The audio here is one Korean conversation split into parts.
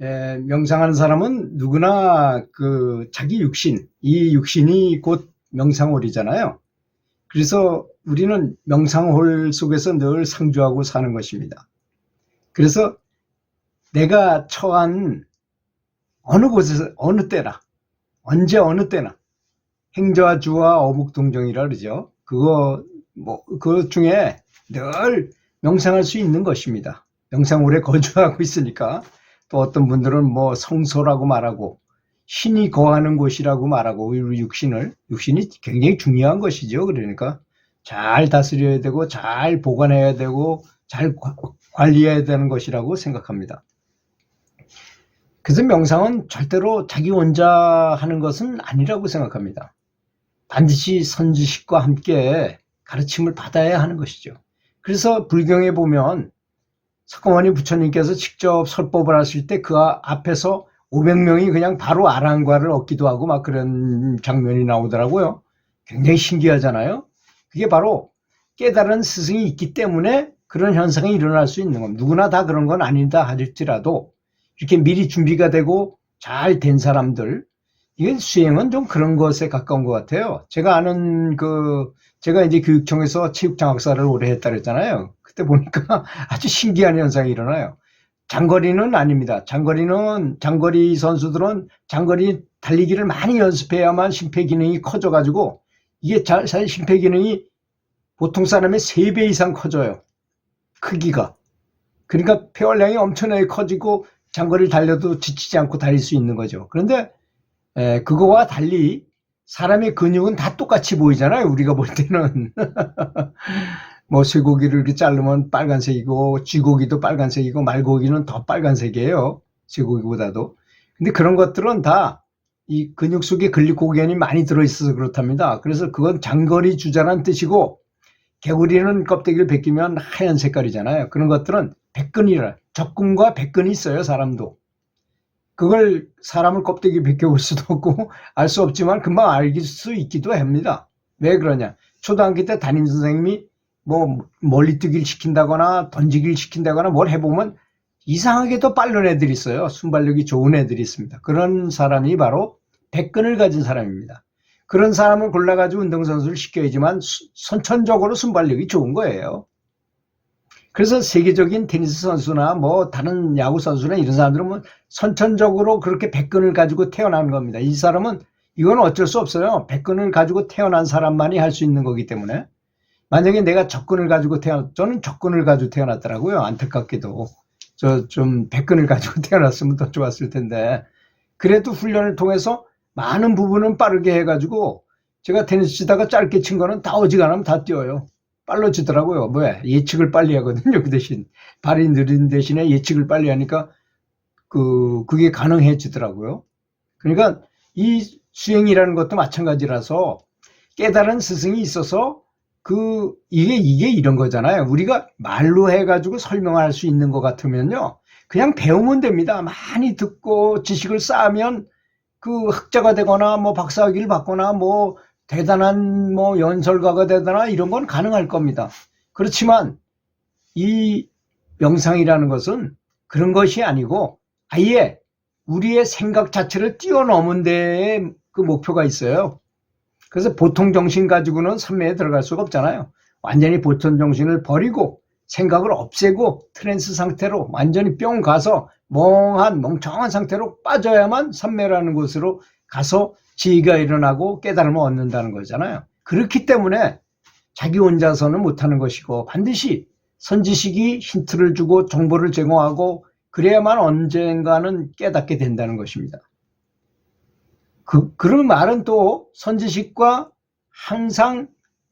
명상하는 사람은 누구나 자기 육신, 이 육신이 곧 명상홀이잖아요. 그래서 우리는 명상홀 속에서 늘 상주하고 사는 것입니다. 그래서 내가 처한 어느 곳에서, 어느 때나, 언제 어느 때나, 행자와 주와 어묵동정이라 그러죠. 그 중에 늘 명상할 수 있는 것입니다. 명상홀에 거주하고 있으니까. 또 어떤 분들은 뭐 성소라고 말하고 신이 거하는 곳이라고 말하고 우리 육신이 굉장히 중요한 것이죠. 그러니까 잘 다스려야 되고 잘 보관해야 되고 잘 관리해야 되는 것이라고 생각합니다. 그래서 명상은 절대로 자기 혼자 하는 것은 아니라고 생각합니다. 반드시 선지식과 함께 가르침을 받아야 하는 것이죠. 그래서 불경에 보면 석가모니 부처님께서 직접 설법을 하실 때 그 앞에서 500명이 그냥 바로 아랑과를 얻기도 하고 막 그런 장면이 나오더라고요. 굉장히 신기하잖아요. 그게 바로 깨달은 스승이 있기 때문에 그런 현상이 일어날 수 있는 겁니다. 누구나 다 그런 건 아니다 할지라도 이렇게 미리 준비가 되고 잘 된 사람들, 이게 수행은 좀 그런 것에 가까운 것 같아요. 제가 아는 제가 이제 교육청에서 체육장학사를 오래 했다 그랬잖아요. 그때 보니까 아주 신기한 현상이 일어나요. 장거리는 아닙니다. 장거리 선수들은 장거리 달리기를 많이 연습해야만 심폐기능이 커져가지고 이게 사실 심폐기능이 보통 사람의 3배 이상 커져요. 크기가. 그러니까 폐활량이 엄청나게 커지고 장거리를 달려도 지치지 않고 달릴 수 있는 거죠. 그런데 그거와 달리 사람의 근육은 다 똑같이 보이잖아요. 우리가 볼 때는. 뭐 쇠고기를 이렇게 자르면 빨간색이고 쥐고기도 빨간색이고 말고기는 더 빨간색이에요. 쇠고기보다도. 근데 그런 것들은 다 이 근육 속에 글리코겐이 많이 들어있어서 그렇답니다. 그래서 그건 장거리 주자란 뜻이고 개구리는 껍데기를 벗기면 하얀 색깔이잖아요. 그런 것들은 백근이라 적근과 백근이 있어요. 사람도. 그걸 사람을 껍데기 벗겨볼 수도 없고 알 수 없지만 금방 알 수 있기도 합니다. 왜 그러냐. 초등학교 때 담임 선생님이 뭐 멀리뛰기를 시킨다거나 던지기를 시킨다거나 뭘 해보면 이상하게도 빠른 애들이 있어요. 순발력이 좋은 애들이 있습니다. 그런 사람이 바로 백근을 가진 사람입니다. 그런 사람을 골라가지고 운동선수를 시켜야지만 선천적으로 순발력이 좋은 거예요. 그래서 세계적인 테니스 선수나 뭐 다른 야구 선수나 이런 사람들은 뭐 선천적으로 그렇게 백근을 가지고 태어난 겁니다. 이 사람은 이건 어쩔 수 없어요. 백근을 가지고 태어난 사람만이 할 수 있는 거기 때문에. 만약에 내가 저는 적근을 가지고 태어났더라고요. 안타깝게도. 좀 백근을 가지고 태어났으면 더 좋았을 텐데. 그래도 훈련을 통해서 많은 부분은 빠르게 해가지고 제가 테니스 치다가 짧게 친 거는 다 어지간하면 다 뛰어요. 빨라지더라고요. 왜? 예측을 빨리 하거든요. 그 대신. 발이 느린 대신에 예측을 빨리 하니까 그게 가능해지더라고요. 그러니까 이 수행이라는 것도 마찬가지라서 깨달은 스승이 있어서 이게 이런 거잖아요. 우리가 말로 해가지고 설명할 수 있는 것 같으면요. 그냥 배우면 됩니다. 많이 듣고 지식을 쌓으면 학자가 되거나 뭐 박사학위를 받거나 뭐 대단한 뭐 연설가가 되거나 이런 건 가능할 겁니다. 그렇지만 이 명상이라는 것은 그런 것이 아니고 아예 우리의 생각 자체를 뛰어넘은 데에 그 목표가 있어요. 그래서 보통 정신 가지고는 삼매에 들어갈 수가 없잖아요. 완전히 보통 정신을 버리고 생각을 없애고 트랜스 상태로 완전히 뿅 가서 멍청한 상태로 빠져야만 삼매라는 곳으로 가서 지혜가 일어나고 깨달음을 얻는다는 거잖아요. 그렇기 때문에 자기 혼자서는 못하는 것이고 반드시 선지식이 힌트를 주고 정보를 제공하고 그래야만 언젠가는 깨닫게 된다는 것입니다. 그런 말은 또 선지식과 항상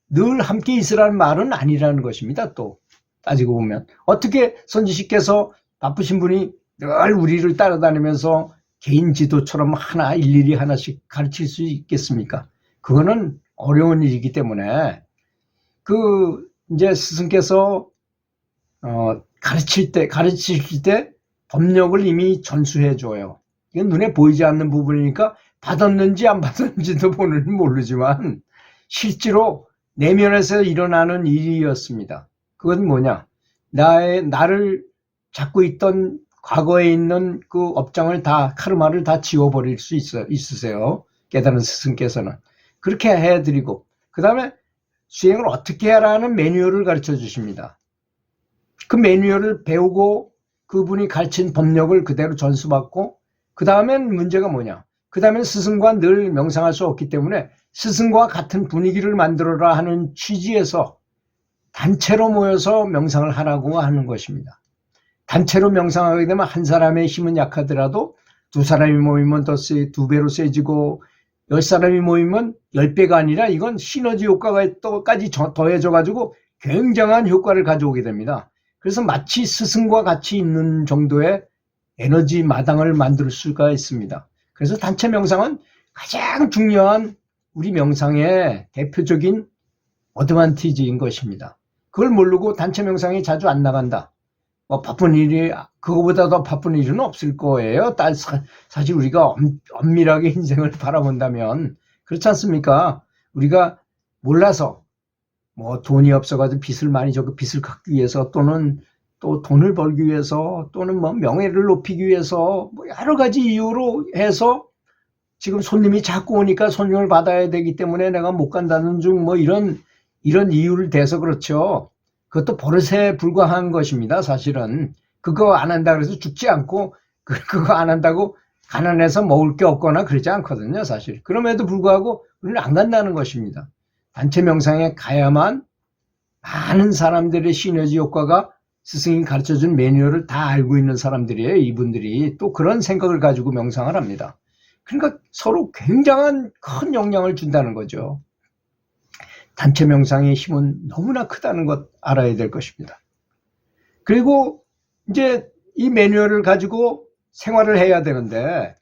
늘 함께 있으라는 말은 아니라는 것입니다. 또 따지고 보면 어떻게 선지식께서 바쁘신 분이 늘 우리를 따라다니면서 개인 지도처럼 일일이 하나씩 가르칠 수 있겠습니까? 그거는 어려운 일이기 때문에 이제 스승께서 가르칠 때 법력을 이미 전수해 줘요. 이건 눈에 보이지 않는 부분이니까 받았는지 안 받았는지도 모르지만 실제로 내면에서 일어나는 일이었습니다. 그건 뭐냐? 나를 잡고 있던 과거에 있는 그 업장을 다, 카르마를 다 지워버릴 수 있으세요. 깨달은 스승께서는. 그렇게 해드리고, 그 다음에 수행을 어떻게 하라는 매뉴얼을 가르쳐 주십니다. 그 매뉴얼을 배우고 그분이 가르친 법력을 그대로 전수받고, 그 다음엔 문제가 뭐냐. 그 다음엔 스승과 늘 명상할 수 없기 때문에 스승과 같은 분위기를 만들어라 하는 취지에서 단체로 모여서 명상을 하라고 하는 것입니다. 단체로 명상하게 되면 한 사람의 힘은 약하더라도 두 사람이 모이면 두 배로 세지고 10사람이 모이면 10배가 아니라 이건 시너지 효과가 또까지 더해져 가지고 굉장한 효과를 가져오게 됩니다. 그래서 마치 스승과 같이 있는 정도의 에너지 마당을 만들 수가 있습니다. 그래서 단체 명상은 가장 중요한 우리 명상의 대표적인 어드밴티지인 것입니다. 그걸 모르고 단체 명상이 자주 안 나간다. 바쁜 일이, 그거보다 더 바쁜 일은 없을 거예요. 사실 우리가 엄밀하게 인생을 바라본다면. 그렇지 않습니까? 우리가 몰라서, 돈이 없어가지고 빚을 많이 져고 빚을 갚기 위해서 또는 또 돈을 벌기 위해서 또는 명예를 높이기 위해서 여러 가지 이유로 해서 지금 손님이 자꾸 오니까 손님을 받아야 되기 때문에 내가 못 간다는 중 이런 이유를 대서 그렇죠. 그것도 버릇에 불과한 것입니다. 사실은 그거 안 한다 그래서 죽지 않고 그거 안 한다고 가난해서 먹을 게 없거나 그러지 않거든요. 사실 그럼에도 불구하고 우리는 안 간다는 것입니다. 단체 명상에 가야만 많은 사람들의 시너지 효과가 스승이 가르쳐준 매뉴얼을 다 알고 있는 사람들이에요. 이분들이 또 그런 생각을 가지고 명상을 합니다. 그러니까 서로 굉장한 큰 영향을 준다는 거죠. 단체 명상의 힘은 너무나 크다는 것 알아야 될 것입니다. 그리고 이제 이 매뉴얼을 가지고 생활을 해야 되는데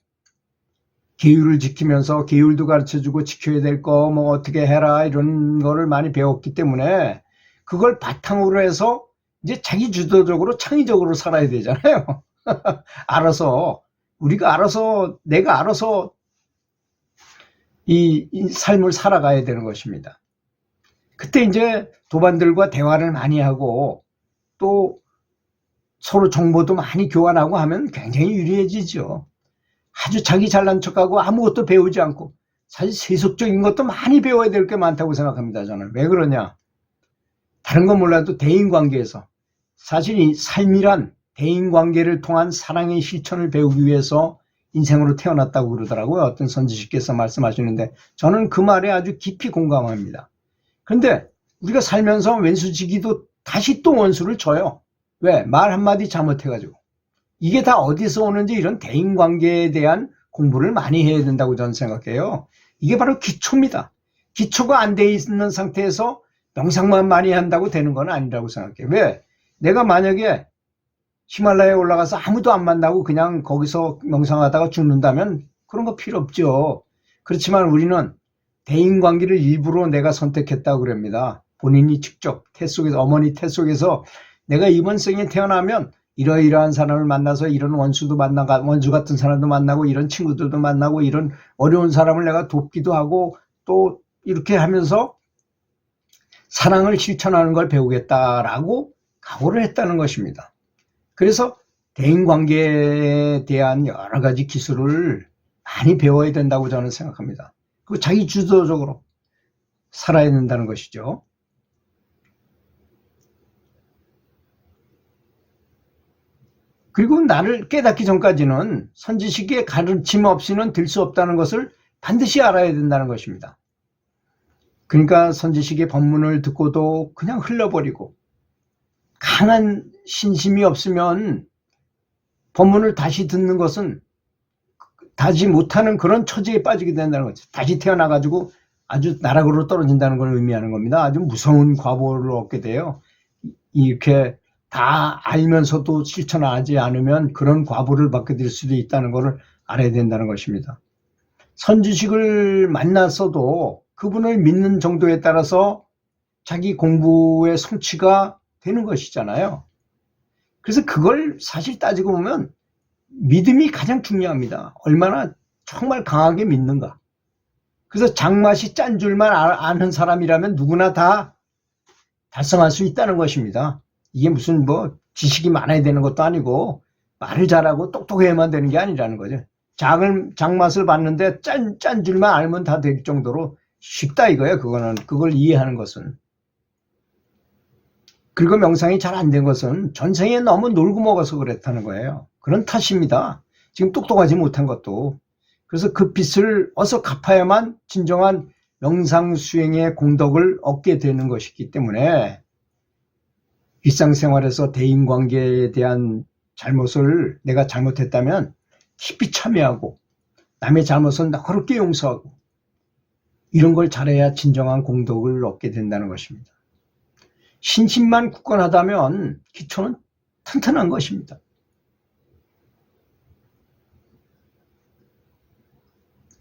계율을 지키면서 계율도 가르쳐주고 지켜야 될 거 어떻게 해라 이런 거를 많이 배웠기 때문에 그걸 바탕으로 해서 이제 자기 주도적으로 창의적으로 살아야 되잖아요. 내가 알아서 이 삶을 살아가야 되는 것입니다. 그때 이제 도반들과 대화를 많이 하고 또 서로 정보도 많이 교환하고 하면 굉장히 유리해지죠. 아주 자기 잘난 척하고 아무것도 배우지 않고 사실 세속적인 것도 많이 배워야 될 게 많다고 생각합니다. 저는. 왜 그러냐. 다른 건 몰라도 대인관계에서 사실 이 삶이란 대인관계를 통한 사랑의 실천을 배우기 위해서 인생으로 태어났다고 그러더라고요. 어떤 선지식께서 말씀하시는데 저는 그 말에 아주 깊이 공감합니다. 그런데 우리가 살면서 왼수지기도 다시 또 원수를 쳐요. 왜? 말 한마디 잘못해가지고. 이게 다 어디서 오는지 이런 대인관계에 대한 공부를 많이 해야 된다고 저는 생각해요. 이게 바로 기초입니다. 기초가 안 돼 있는 상태에서 명상만 많이 한다고 되는 건 아니라고 생각해요. 왜? 내가 만약에 히말라야에 올라가서 아무도 안 만나고 그냥 거기서 명상하다가 죽는다면 그런 거 필요 없죠. 그렇지만 우리는 대인관계를 일부러 내가 선택했다고 그럽니다. 본인이 직접 어머니 태 속에서 내가 이번 생에 태어나면 이러이러한 사람을 만나서 이런 원수 같은 사람도 만나고 이런 친구들도 만나고 이런 어려운 사람을 내가 돕기도 하고 또 이렇게 하면서 사랑을 실천하는 걸 배우겠다라고 각오를 했다는 것입니다. 그래서 대인관계에 대한 여러 가지 기술을 많이 배워야 된다고 저는 생각합니다. 그리고 자기 주도적으로 살아야 된다는 것이죠. 그리고 나를 깨닫기 전까지는 선지식의 가르침 없이는 될 수 없다는 것을 반드시 알아야 된다는 것입니다. 그러니까 선지식의 법문을 듣고도 그냥 흘려버리고 강한 신심이 없으면 법문을 다시 듣는 것은 다시 못하는 그런 처지에 빠지게 된다는 거죠. 다시 태어나가지고 아주 나락으로 떨어진다는 걸 의미하는 겁니다. 아주 무서운 과보를 얻게 돼요. 이렇게 다 알면서도 실천하지 않으면 그런 과보를 받게 될 수도 있다는 것을 알아야 된다는 것입니다. 선지식을 만났어도 그분을 믿는 정도에 따라서 자기 공부의 성취가 되는 것이잖아요. 그래서 그걸 사실 따지고 보면 믿음이 가장 중요합니다. 얼마나 정말 강하게 믿는가. 그래서 장맛이 짠 줄만 아는 사람이라면 누구나 다 달성할 수 있다는 것입니다. 이게 무슨 지식이 많아야 되는 것도 아니고 말을 잘하고 똑똑해야만 되는 게 아니라는 거죠. 장맛을 봤는데 짠 줄만 알면 다 될 정도로 쉽다 이거예요. 그걸 이해하는 것은. 그리고 명상이 잘 안 된 것은 전생에 너무 놀고 먹어서 그랬다는 거예요. 그런 탓입니다. 지금 똑똑하지 못한 것도. 그래서 그 빚을 어서 갚아야만 진정한 명상 수행의 공덕을 얻게 되는 것이기 때문에 일상생활에서 대인관계에 대한 잘못을 내가 잘못했다면 깊이 참여하고 남의 잘못은 너그럽게 용서하고 이런 걸 잘해야 진정한 공덕을 얻게 된다는 것입니다. 신심만 굳건하다면 기초는 튼튼한 것입니다.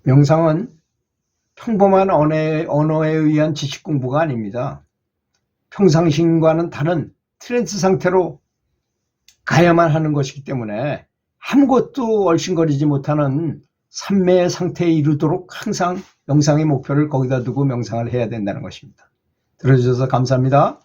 명상은 평범한 언어에 의한 지식 공부가 아닙니다. 평상시과는 다른 트랜스 상태로 가야만 하는 것이기 때문에 아무것도 얼씬거리지 못하는 삼매의 상태에 이르도록 항상 명상의 목표를 거기다 두고 명상을 해야 된다는 것입니다. 들어주셔서 감사합니다.